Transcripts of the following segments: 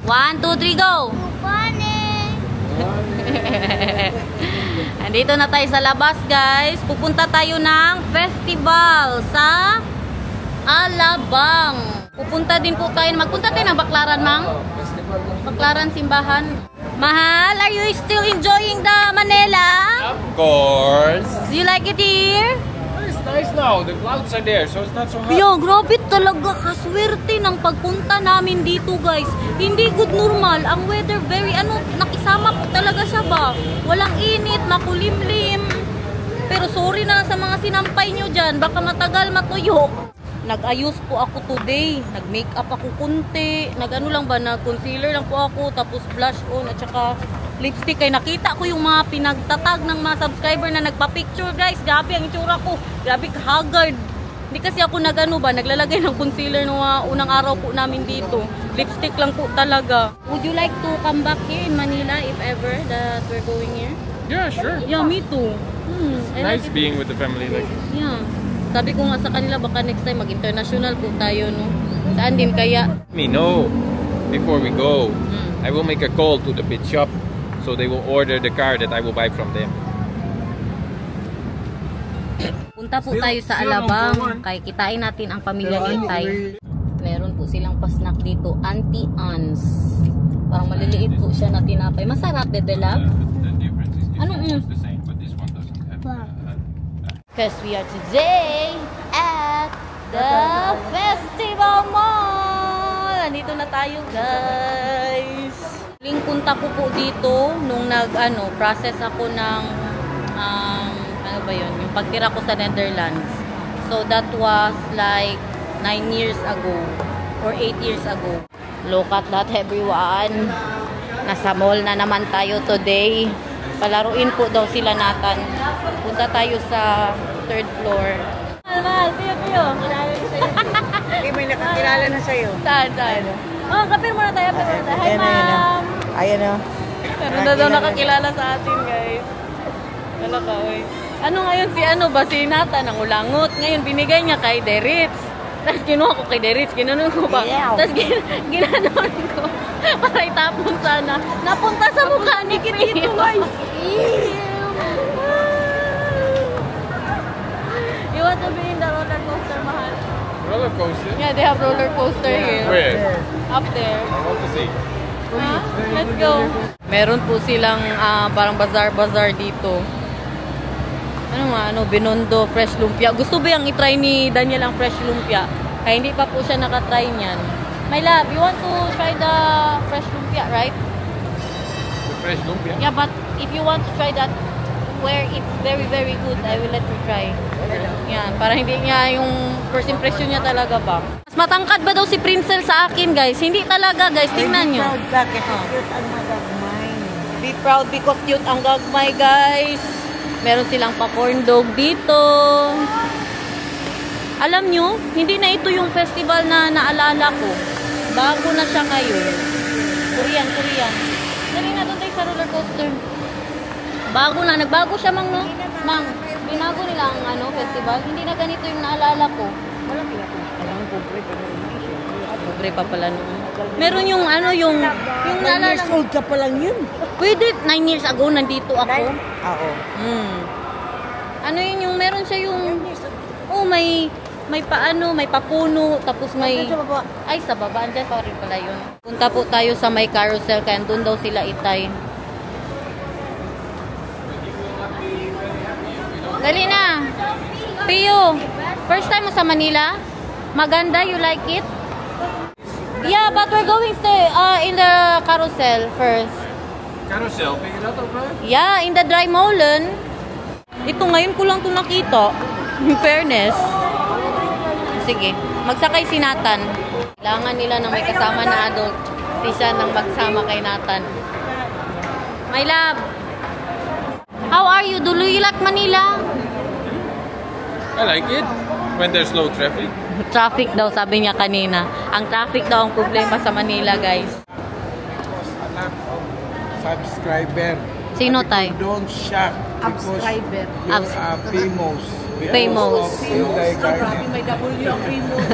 1, 2, 3, go! Andito na tayo sa labas, guys. Pupunta tayo ng festival sa Alabang. Pupunta din po tayo. Magpunta tayo ng Baclaran, Mang. Baclaran simbahan. Mahal, are you still enjoying the Manila? Of course. Do you like it here? It's nice now. The clouds are there, so it's not so hot. Yo, grabe talaga kaswerte ng pagpunta namin dito, guys. Hindi good normal. Ang weather very nakisama po talaga siya ba? Walang init, makulimlim. Pero sorry na sa mga sinampay nyo dyan. Baka matagal matuyo. Nag-ayos po ako today. Nag-makeup ako kunti. Nag-concealer lang po ako. Tapos blush on at saka lipstick. Kaya nakita ko yung mga pinagtatag ng mga subscriber na nagpa-picture, guys. Grabe ang itsura ko. Grabe haggard. Hindi kasi ako naglalagay ng concealer nung unang araw po namin dito. Lipstick lang po talaga. Would you like to come back here in Manila if ever that we're going here? Yeah, sure. Yeah, me too. Nice being with the family. Like. Yeah. Sabi ko nga sa kanila, baka next time mag-international po tayo, no? Saan din kaya? Me know. Before we go, I will make a call to the pit shop so they will order the car that I will buy from them. Punta po tayo sa Alabang. Kaya kitain natin ang pamilya Itay. Meron po silang pasnak dito, Auntie Anne's. Parang maliliit po siya na tinapay. Masarap, Bebe Love. Anong the same, but this one doesn't have. Because we are today at the Festival Mall. Nandito na tayo, guys. Huling punta ko po dito nung process ako ng ano ba yun? Yung pagtira ko sa Netherlands. So that was like 9 years ago or 8 years ago. Look at that, everyone. Nasa mall na naman tayo today. Palaruin po daw sila Nathan. Punta tayo sa 3rd floor. Mahal, tiyo. Hindi, may nakakilala na sa'yo. Saan? Oh, kapir muna tayo. Hi, ma'am. Ayan o. Meron na daw nakakilala sa atin, guys. Wala ka, oy. Ano ngayon si Nathan, ang ulangot. Ngayon, binigay niya kay Deritz. Tapos kinuha ko kay Deritz. Ginanon ko ba? Tapos ginanon ko. Para itapon sana. Napunta sa mukha ni Kito, guys. You want to be in the roller coaster, Mahal? Roller coaster? Yeah, they have roller coaster here. Where? Up there. I want to see. Huh? Let's go. Meron po silang parang bazaar dito. Binondo fresh lumpia. Gusto ba yung i-try ni Daniel ang fresh lumpia? Kaya hindi pa po siya nakatry niyan. My love, you want to try the fresh lumpia, right? The fresh lumpia? Yeah, but if you want to try that where it's very, very good, I will let you try. Yan, para hindi niya yung first impression niya talaga ba. Mas matangkad ba daw si Princel sa akin, guys? Hindi talaga, guys. Tingnan nyo. Be proud sa akin. Cute ang magagmay. Be proud because cute ang gagmay, guys. Meron silang pa-corn dog dito. Alam nyo, hindi na ito yung festival na naalala ko. Bago na siya ngayon. Korean. Dali na doon tayo sa roller coaster. Bago na. Nagbago siya, Mang, no? Mang, binago nila ang festival. Hindi na ganito yung naalala ko. Wala pinapin. Pobre pa pala noon. Meron yung yung 9 years old ka pa lang yun. Pwede, 9 years ago nandito ako. Oo. Ano yun yung meron siya yung may papuno, tapos may sa baba, andyan pa rin pala yun. Punta po tayo sa may carousel, kaya doon daw sila Itay. Dali na. Pio, first time mo sa Manila? Maganda, you like it? Yeah, but we're going to in the carousel first. Carousel? Figure out over? Yeah, in the Dry Molen. Ito ngayon ko lang ito nakita. In fairness. Sige, magsakay si Nathan. Kailangan nila ng may kasama na adult. Hindi siya nang magsama kay Nathan. My love, how are you? Do you like Manila? I like it. When there's low traffic. Traffic daw, sabi niya kanina. Ang traffic daw ang problema sa Manila, guys. Anak of subscriber. Sino tayo? Don't shock because Subscriber. you're famous. Famous. May W ang famous.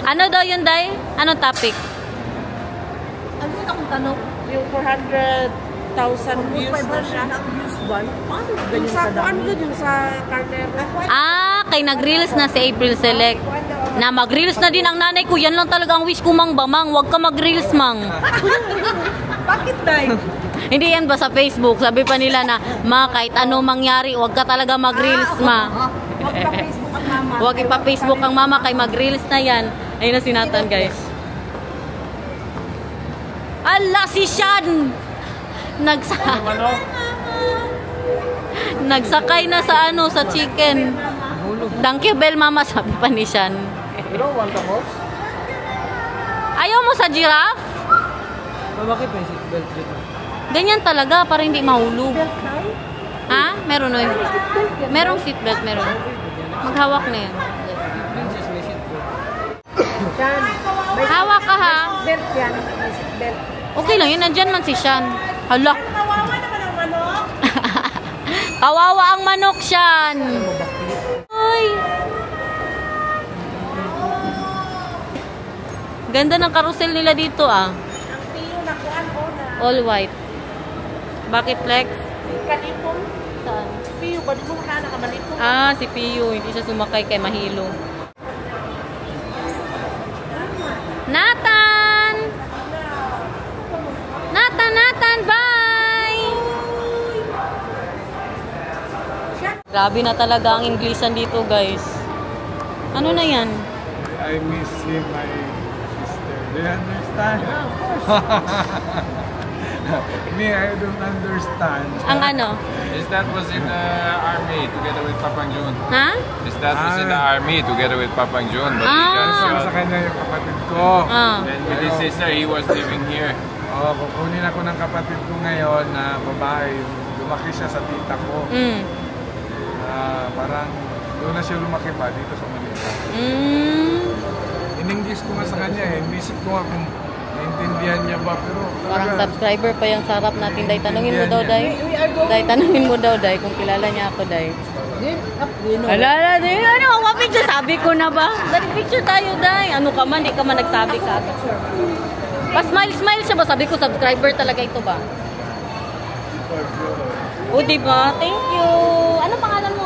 Ano daw yun, Day? Anong topic? Ano yun akong tanong? Yung 400,000 views na siya. Views ba? Paano ganyan sa dami? Yung sa Carnera. Kay nag-reels na si April Select. Na mag-reels na din ang nanay ko. Yan lang talaga ang wish ko, Mang Bamang. Huwag ka mag-reels, Mang. Bakit, Day? Hindi yan ba sa Facebook? Sabi pa nila na, Ma, kahit ano mangyari, huwag ka talaga mag-reels, Ma. Huwag pa Facebook ang mama. Huwag ipa-Facebook ang mama, kay mag-reels na yan. Ayun na si Nathan, guys. Ala, si Sean! Nagsakay na sa ano, sa chicken. Thank you, Bell, Mama, sabi pa ni Sean. You don't want the horse? Ayaw mo sa giraffe? Bakit may seatbelt dito? Ganyan talaga, para hindi mahulog. Ha? Meron o merong seatbelt, meron. Maghawak na yan. Hawak ka, ha? Belt yan. May seatbelt. Okay lang yun, nandyan man si Sean. Hala. Kawawa naman ang manok. Kawawa ang manok, Sean. Uy. Ganda ng carousel nila dito, ah. Ang piyo na kuhan ko na. All white. Bakit, Lex? Kanipon. Saan? Piyo ba? Di mo makana ka manito? Si Piyo. Hindi siya sumakay kay Mahilo. Nathan! Nathan, bye! Grabe na talaga ang Englishan dito, guys. Ano na yan? I miss him, my sister. Do you understand? Me, I don't understand. Ang ano? His dad was in the army together with Papang Jun. Ha? His dad was in the army together with Papang Jun, but he got Sa shot. kanya yung kapatid ko. And with his sister, he was living here. Kukunin ako ng kapatid ko ngayon na babae. Lumaki siya sa tita ko. Parang doon na siya lumaki pa dito sa Manila. In-English ko nga sa kanya eh. Inisip ko nga kung naintindihan niya ba. Pero Parang subscriber pa yung sarap natin, Day. Tanungin mo daw, Day. Day, tanungin mo daw, Day, kung kilala niya ako, Day. Alala, Day. Ano, mapicture? Sabi ko na ba? Dali, picture tayo, Day. Ano ka man, di ka man nagsabi ka. Pa-smile siya ba? Sabi ko, subscriber talaga ito ba? O, diba? Thank you. Ano pangalan mo?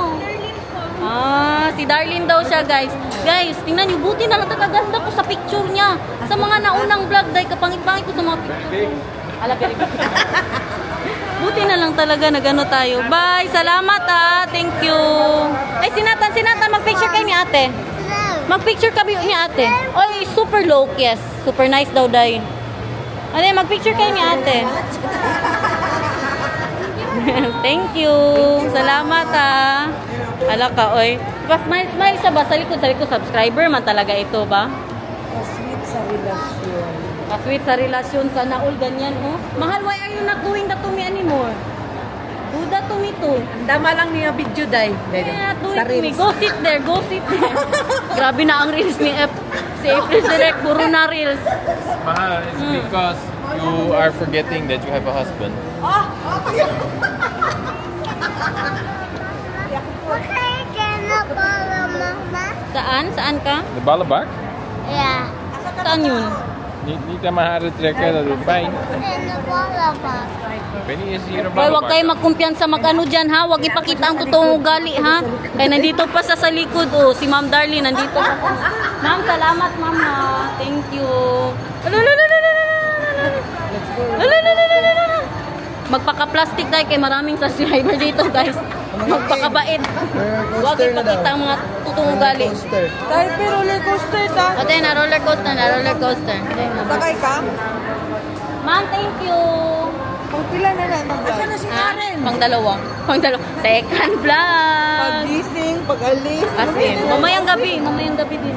Si Darlene daw siya, guys. Guys, tingnan niyo, buti na lang tagaganda ko sa picture niya. Sa mga naunang vlog, Day, kapangit-pangit ko sa mga picture. Ala, very big. Buti na lang talaga nagano tayo. Bye! Salamat, Thank you. Ay, sinatan, mag-picture kayo ni ate. Mag-picture kami ni ate. Oy, super low, yes. Super nice daw, Day. Ano, mag-picture kayo ni ate. Thank you. Salamat, Ala ka, oy. Smile siya ba? Sa likod, subscriber man talaga ito ba? Sweet sa relasyon. Sweet sa relasyon, sana all ganyan, oh. Mahal, why are you not doing that to me anymore? Do that to me too. Dama lang niya video, Day. Yeah, do it to me. Go sit there. Grabe na ang reels ni si April Select, puro na reels. Mahal, it's because you are forgetting that you have a husband. Saan ka? The ballenbak? Ja, Saan yun? Niet aan mijn haren trekken, dat doet pijn. in de ballenbak. Benny is hier een Hoy, wag kayo ballenbak. magkumpiyansa mag-ano dyan, ha? Wag ipakita ang totoong ugali, ha? Kaya nandito pa sa likod, oh. Si Ma'am Darlene, nandito pa. Ma'am, salamat, Ma'am, ha? Thank you. Magpaka-plastic tayo kay maraming subscriber dito, guys. Magpakabait. Huwag ipakita ang mga totoong ugali. Dahil may roller coaster, ta. O, tayo na, roller coaster. Sakay ka? Ma'am, thank you. Kung pila na lang. Asa na si Ha? Karen? Pangdalawa. Second vlog. Pag-gising, pag-alis. As in, mamayang gabi din.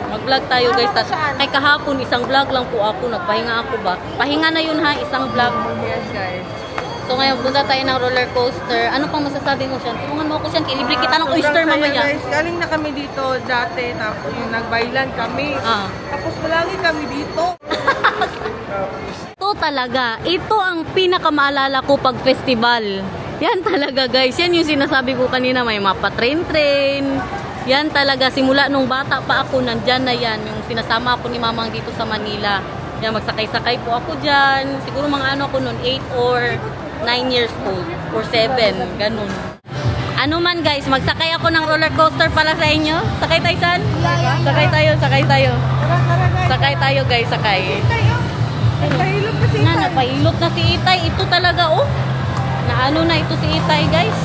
Mag-vlog tayo, guys. Ay, kahapon, isang vlog lang po ako. Nagpahinga ako ba? Pahinga na yun, ha? Isang vlog. Yes, guys. So, ngayon, punta tayo ng roller coaster. Ano pang masasabi mo, Sian? Tulungan mo ako, Sian. Libre kita ng oyster Sobrang saya, mamaya. guys. Galing na kami dito dati. Tapos yung nagbaylan kami. Tapos palagi kami dito. Ito talaga. Ito ang pinakamaalala ko pag festival. Yan talaga, guys. Yan yung sinasabi ko kanina. May mapa-train. Yan talaga. Simula nung bata pa ako, nandyan na yan. Yung sinasama ako ni Mamang dito sa Manila. Yan, magsakay-sakay po ako dyan. Siguro mga ano ako noon, 8 or 9 years old. Or 7, ganun. Ano man guys, magsakay ako ng roller coaster para sa inyo. Sakay tayo saan? Sakay tayo, sakay tayo. Sakay tayo guys, sakay. Nagpahilot na si Itay. Napahilot na si Itay. Ito talaga, oh. Naano na ito si Itay guys.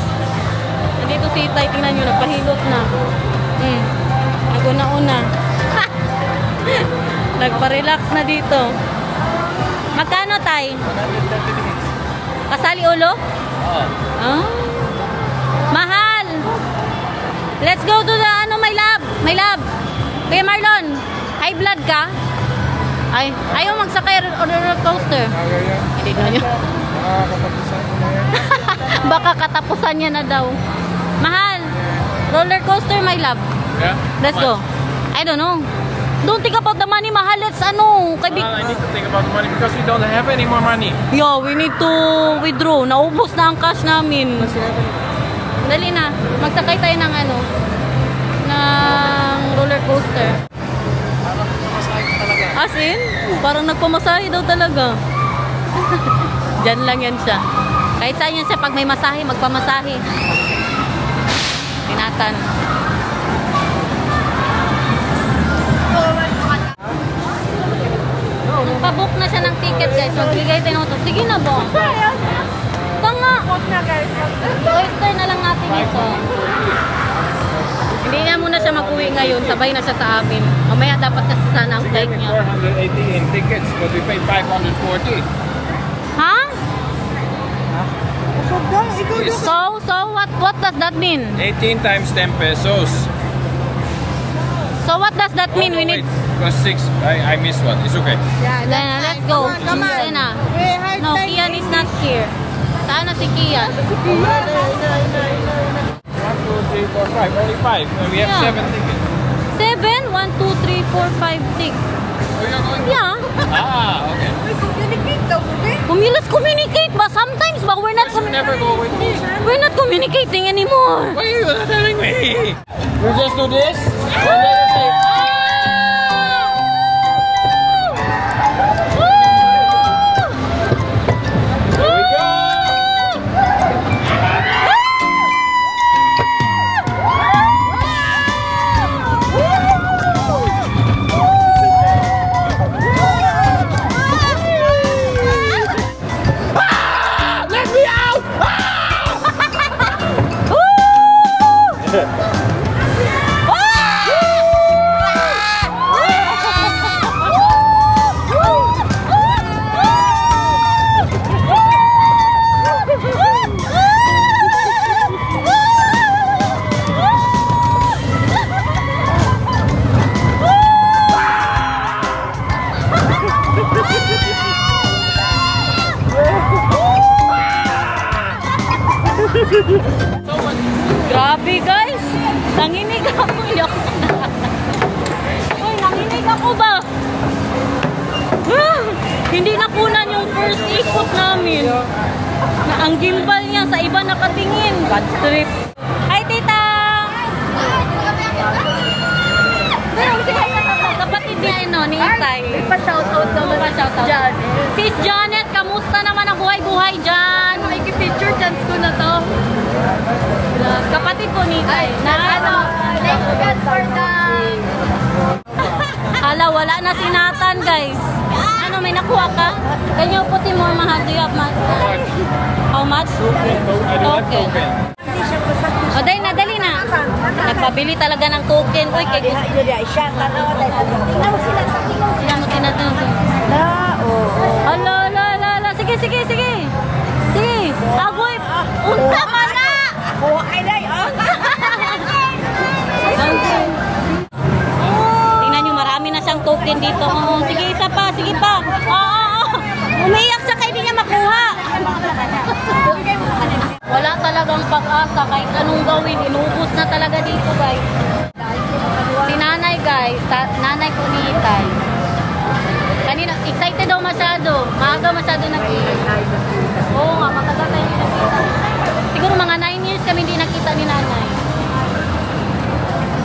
Nandito si Itay, tingnan nyo, nagpahilot na. Naguna-una. Nagpa-relax na dito. Magkano, Tay? 130 minutes. Kasali ulo? Oo. Ah. Mahal. Let's go to the ano, my love. My love. Kuya Marlon, high blood ka? Ay, ayaw magsakay roller coaster. Hindi na yun. Nakakatapusan mo na yan. Baka katapusan niya na daw. Mahal. Roller coaster, my love. Yeah? Let's go. I don't know. Don't think about the money, mahal. Let's ano. I need to think about the money because we don't have any more money. Yeah, we need to withdraw. Naubos na ang cash namin. Dali na. Magsakay tayo ng ano. Ng roller coaster. As in? Parang nagpamasahe daw talaga. Diyan lang yan siya. Kahit saan yan siya, pag may masahe, magpamasahe. Tinatan. Nagpabook na siya ng ticket guys. Magbigay tayo ng sige na ba? Tanga! Oyster na lang natin ito. Hindi na muna siya mag-uwi ngayon. Sabay na siya sa amin. Mamaya dapat kasi sana ang flight niya. 480 in tickets, but we paid 540. Ha? Yes. So what does that mean? 18 times 10 pesos. So what does that mean? We need... Because 6, I missed one. It's okay. Yeah, Then, let's go. Come on. Then, no, Time. Kian is not here. Saan na si Kian? 1, 2, 3, 4, 5. Only 5. And we have Yeah. 7 tickets. 7? 1, 2, 3, 4, 5, 6. Oh, you're going? Yeah. Okay. Communicate. Let's communicate ba? Sometimes ba? We're not You never go with me. We're not communicating anymore. Why are you not telling me? We just do this. And then it's like, here we go. Let me out! Grabe guys. Nanginig ako. Uy, nanginig ako ba? Hindi nakunan yung first ikot namin. Na ang gimbal niya sa iba nakatingin. Bad trip. Hi, tita! Kapatid niya ni Itay. Pa-shoutout daw. Pa-shoutout. Sis Janet, kamusta naman ang buhay-buhay dyan? Picture chance ko na to. Kapatid ko ni Itay. Na ano? Thanks God for the... Hala, wala na si Nathan, guys. Ano, may nakuha ka? Can you put in more mahal? Do you have much? How much? I don't have token. O, dali na. Nagpabili talaga ng token. Uy, kay sila mo tinatanong. Hala. Sige. Sige. Agoy, unsa ka na? Tingnan nyo, marami na siyang token dito. Oh, sige, isa pa. Sige pa. Umiyak siya kaya di niya makuha. Wala talagang pag-asa kahit anong gawin. Inubos na talaga dito, guys. Si nanay, guys. Nanay ko ni Itay. Kanina, excited daw masyado. Maaga masyado nakita. Oo nga, matagal tayo hindi nakita. Siguro mga 9 years kami hindi nakita ni nanay.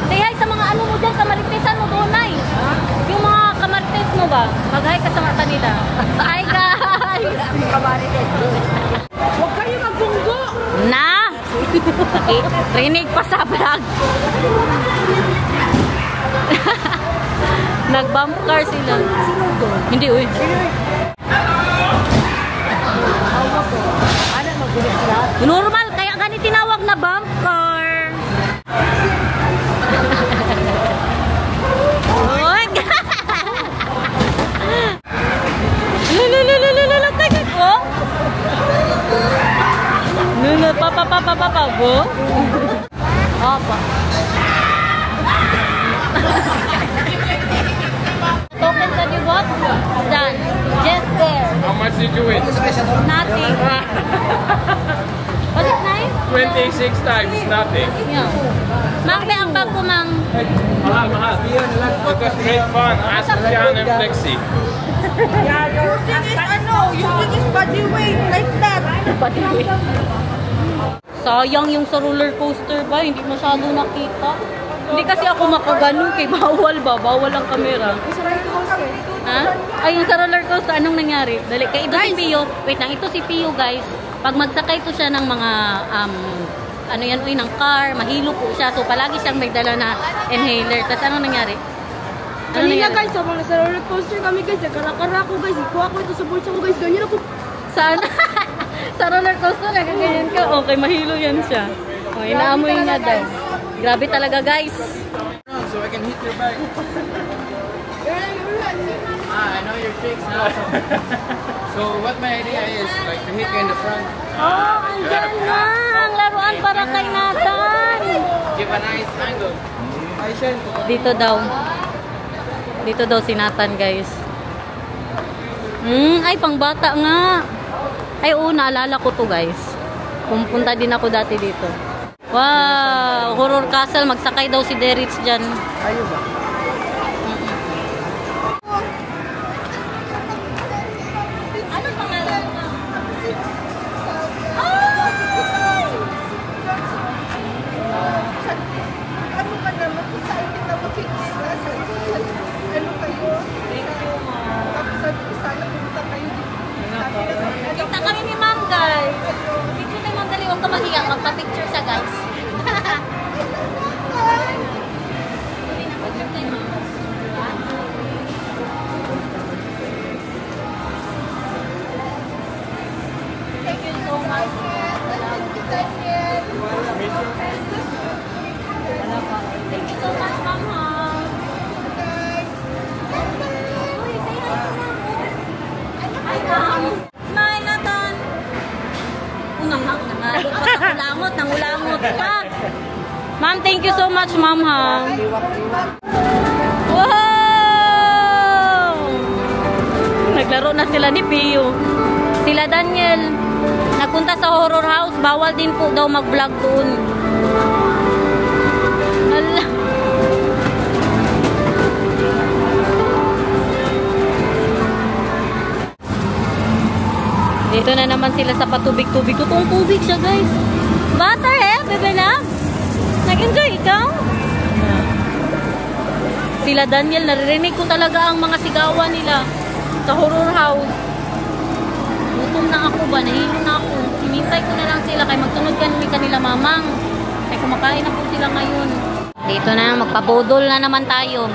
Say hi sa mga ano mo dyan, kamaritesan mo doon, Nay. Yung mga kamartes mo. mo ba? Mag-hi ka sa mata nila. Hi guys! Huwag kayo magbunggo! Na! Okay, rinig pa sa vlog. Nag-bump car sila. Sino doon? Hindi, uy. Ano magulit sila? Normal, kaya ganit tinawag na bump car. Oy! Lulululululul, tagad ko. Lulu, papa, go. Apa? Token that you got? Done. Just there. How much did you win? Nothing. Was it nice? 26 times nothing. Yeah. Mang, be ang bag ko, Mang. Mahal. It was great fun. Ask Jan and Flexi. Yeah, using his body weight like that. Sayang yung sa roller coaster ba? Hindi masyado nakita. Hindi kasi ako makaganon kay bawal ba? Bawal ang camera. Ha? Ay, yung sa roller coaster, anong nangyari? Dali, kay ito si Pio. Wait lang, ito si Pio guys. Pag magsakay ko siya ng mga, ano yan, ng car, mahilo po siya. So, palagi siyang may dala na inhaler. Tapos, anong nangyari? Kanina guys, sa mga sa roller coaster kami guys, kara-kara ko guys, ikuha ko ito sa bulsa ko guys, ganyan ako. Saan? Sa roller coaster, nagaganyan ka. Okay, mahilo yan siya. O, inaamoy niya daw. Grabe talaga guys. So I can hit your back. I know your tricks now. So what my idea is like to hit you in the front. Oh, andyan na! Ang laruan para kay Nathan! Give a nice angle. Dito daw. Dito daw si Nathan guys. Ay, pang bata nga. Ay, oo, naalala ko to guys. Pumunta din ako dati dito. Wow! Horror Castle. Magsakay daw si Derich dyan. Ayaw ba? Ano pangalan mo? Ano ka naman? Saan kita makikita? Ano kayo? Tapos sabi ko sana pumunta kayo dito. Kita kami ni Ma'am guys. Picture kay Ma'am dali. Huwag ka mag-iyak. Magpa-picture siya guys. Thank you so much. Thank you so much, Mama. Hi, Ma'am. Smile, Nathan. Unang nangulangot pa. Ma'am, thank you so much, Ma'am, ha. Wow! Naglaro na sila ni Pio. Sila Daniel. Nagpunta sa horror house. Bawal din po daw mag-vlog doon. Hala. Dito na naman sila sa patubig-tubig. Totoong tubig siya, guys. Butter, bebe na? Nag-enjoy ikaw? Sila Daniel, naririnig ko talaga ang mga sigawan nila sa horror house. Gutom na ako ba? Nahilo na ako. Hinintay ko na lang sila kay magtunod kami kanila mamang. Kaya kumakain na po sila ngayon. Dito na, magpabudol na naman tayo.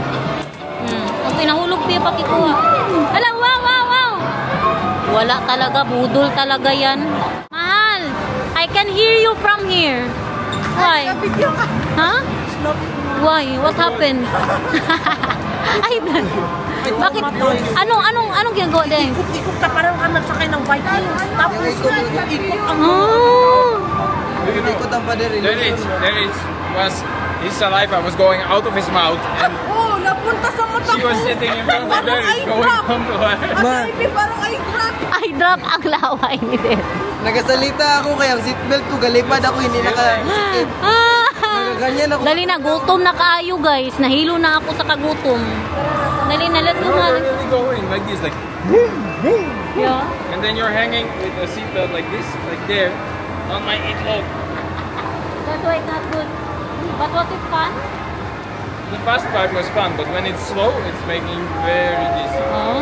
Ang pinahulog piya pakikuha. Hala, wow, wow, wow! Wala talaga, budol talaga yan. Mahal, I can hear you from here. Why? Ha? Why? What happened? Ay, bakit? Anong ginagawa din? Ikot ka parang ka nagsakay ng Vikings. Tapos ikot ang Ikot ang paderin. Derich was his saliva was going out of his mouth and napunta sa mata she was sitting in front of Derich going on to her. Parang eye drop. Eye drop ang laway ni Den. Nagasalita ako kaya ang seatbelt ko galipad ako hindi nakasikip. Nagaganyan ako. Dali na, gutom na kaayo guys. Nahilo na ako sa kagutom. Dali na, let's go. You're really going like this, like Yeah. and then you're hanging with a seatbelt like this, like there, on my eat log. That's why it's not good. But was it fun? The fast part was fun, but when it's slow, it's making very dizzy. Oh.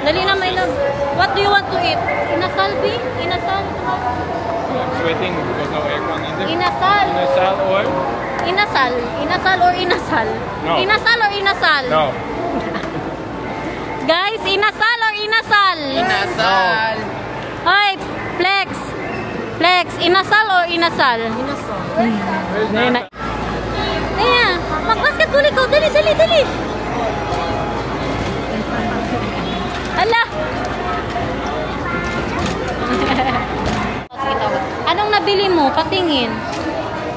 Dali na, my love. What do you want to eat? Inasal, B? Inasal? I'm sweating because no aircon in there. Inasal. Inasal or? Inasal. Inasal or inasal? No. Inasal or inasal? No. Guys, inasal or inasal? Inasal. Hoy, Flex. Flex, inasal or inasal? Inasal. Naya, mag-basketball ikaw. Dali, dali, dali. Hala. Anong nabili mo? Patingin.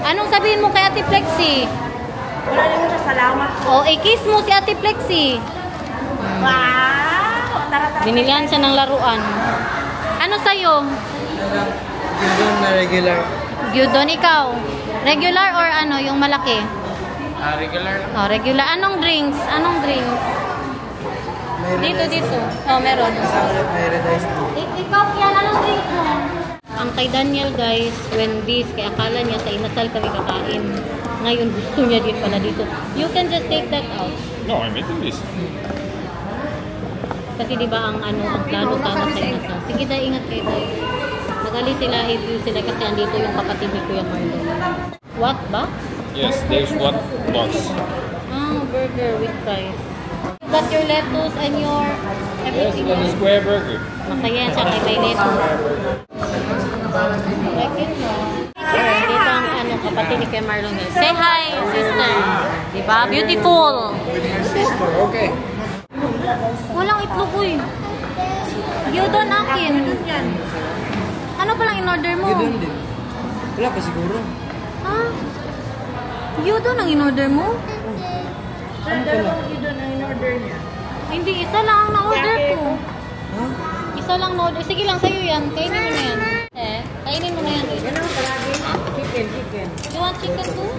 Anong sabihin mo kay Ate Flexi? Wala rin mo salamat. O, i-kiss mo si Ate Flexi. Wow! Tara-tara. Binilihan siya ng laruan. Ano sa'yo? Gyudon na regular. Gyudon, ikaw? Regular or ano, yung malaki? Regular lang. Oh, regular. Anong drinks? Anong drinks? Dito, dito. Oh, meron. May red ice tea. Ikaw, yan. Anong drinks mo? Ang kay Daniel, guys, when this, kaya akala niya sa inasal kami kakain. Ngayon, gusto niya din pala dito. You can just take that out. No, I'm eating this. Kasi di ba ang ano, ang plano sana sa inasal. Sige, dahil ingat kayo, guys. Magali sila, review sila kasi andito yung kapatid ni Kuya Marlon. What ba? Yes, there's one box. Ah, burger with fries. Got your lettuce and your Yes, everything. the square burger. Masaya yan siya kay may lettuce. Like it, no? Dito ang ano, kapatid ni Kuya Marlon. Say hi, sister. Diba? Beautiful. Okay. Walang itlog, uy. Gyudon akin. Ano palang in-order mo? Gyudon din. Wala pa siguro. Ha? Gyudon ang in-order mo? Ang dalawang gyudon ang in-order niya. Hindi, isa lang ang na-order ko. Ha? Isa lang na-order. Sige lang, sa'yo yan. Kainin mo na yan. Kainin mo na yan. Yan ang palagi. Chicken. You want chicken too?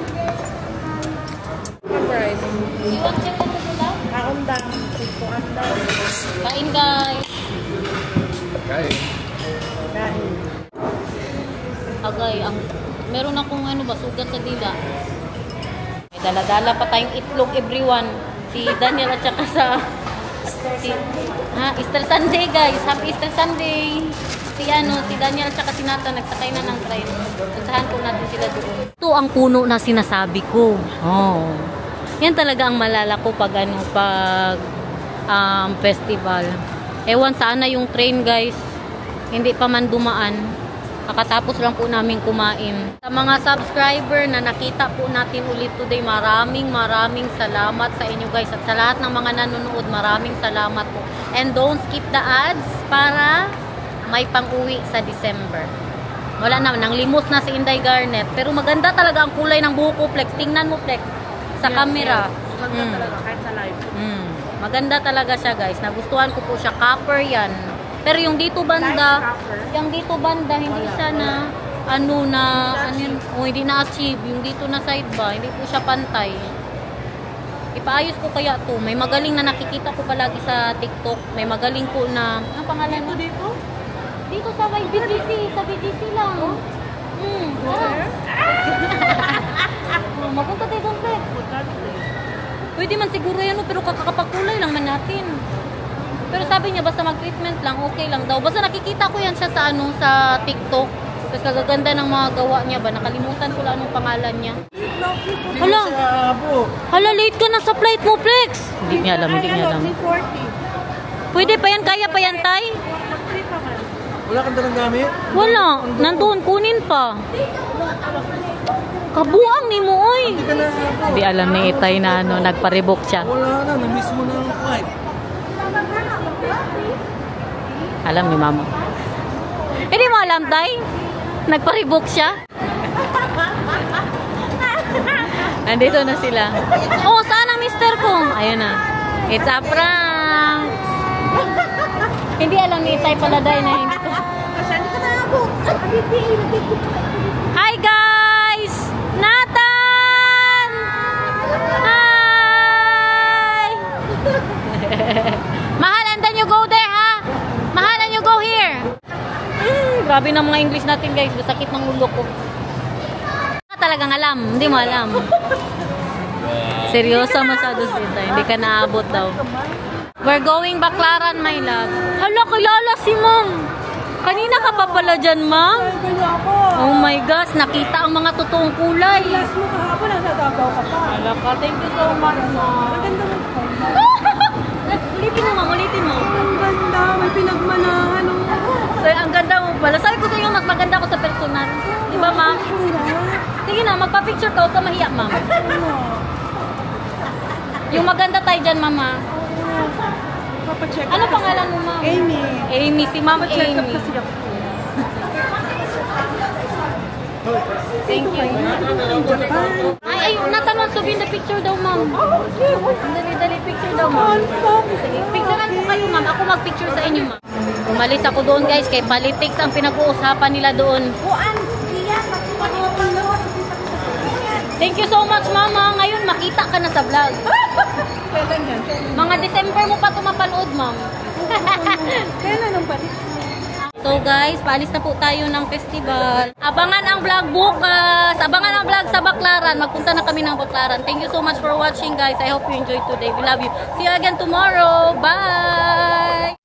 Price. You want chicken too daw? Kaundang. Kaundang. Kain, guys. Okay. Kain. Agay, meron akong ano ba, sugat sa dila. May dala-dala pa tayong itlog, everyone. Si Daniel at saka sa... Easter Sunday, guys. Happy Easter Sunday. Si Daniel at saka si Nathan nagsakay na ng train. Puntahan po natin sila doon. Ito ang puno na sinasabi ko. Oh. Yan talaga ang malala ko pag festival. Ewan sana yung train, guys. Hindi pa man dumaan. Kakatapos lang po namin kumain. Sa mga subscriber na nakita po natin ulit today, maraming salamat sa inyo, guys. At sa lahat ng mga nanonood, maraming salamat po. And don't skip the ads para may pang-uwi sa December. Wala na, nang limos na si Inday Garnet. Pero maganda talaga ang kulay ng buhok ko, Flex. Tingnan mo, Flex. Sa camera. Maganda talaga kahit sa live. Maganda talaga siya, guys. Nagustuhan ko po siya. Copper yan. Pero yung dito banda, hindi siya na hindi na-achieve. Yung dito na side ba, hindi po siya pantay. Ipaayos ko kaya to. May magaling na nakikita ko palagi sa TikTok. May magaling po na, ano pangalan mo? Dito? Dito sa BGC, lang. Mapunta tayo doon, Fred. Pwede man siguro yan, pero kakapagkulay lang man natin. Pero sabi niya, basta mag-treatment lang, okay lang daw. Basta nakikita ko yan siya sa, sa TikTok. Kasi kagaganda ng mga gawa niya ba. Nakalimutan ko lang anong pangalan niya. Hala, late ka na sa flight mo, Flex. Hindi niya alam. Pwede pa yan, kaya pa yan, Tay? Wala kang dalang gamit? Wala. Nandun, kunin pa. Kabuang ni mo, oy. Hindi alam ni Itay na nagparibok siya. Wala na, na-miss mo na ang flight. Alam ni Mama. Hindi mo alam, Tay? Nagparibok siya. Nandito na sila. Oh, saan ang mister ko? Ayun na. It's a prank. Hindi alam ni Itay pala, Day, na hindi ko. Hi, guys! Nathan! Hi! Mahal, and then you go there, ha? Mahal, and you go here. Grabe na mga English natin, guys. Sakit ng ulo ko. Talagang alam. Hindi mo alam. Seryoso masyado sita. Hindi ka naabot daw. We're going Baclaran, my love. Hala, kilala si ma'am. Kanina ka pa pala dyan, ma'am. Oh my gosh, nakita ang mga totoong kulay. Last mo kahapon, nasa Davao ka pa. Hala ka, thank you so much, ma'am. Maganda mo. Ulitin mo, ma'am. Ulitin mo. Ang ganda, may pinagmanahan. So, ang ganda mo pala. Sabi ko sa iyo, mas maganda ako sa personal. Diba, ma'am? Sige na, magpa-picture ka. Huwag ka mahiya, ma'am. Yung maganda tayo dyan, mama. Papacheck Ano pangalan mo, ma'am? Amy. Amy, si ma'am Papacheck up Amy. kasi ako. Thank you. Ay, natanong to be in the picture daw, ma'am. Dali, picture daw, ma'am. Sige, picturean ko kayo, ma'am. Ako mag-picture sa inyo, ma'am. Umalis ako doon, guys, kay politics ang pinag-uusapan nila doon. Thank you so much, mama. Ngayon, makita ka na sa vlog. Kailan yan? Mga December mo pa ito mapanood, ma'am. Kailan ang palit? So guys, paalis na po tayo ng festival. Abangan ang vlog bukas. Abangan ang vlog sa Baclaran. Magpunta na kami ng Baclaran. Thank you so much for watching, guys. I hope you enjoyed today. We love you. See you again tomorrow. Bye!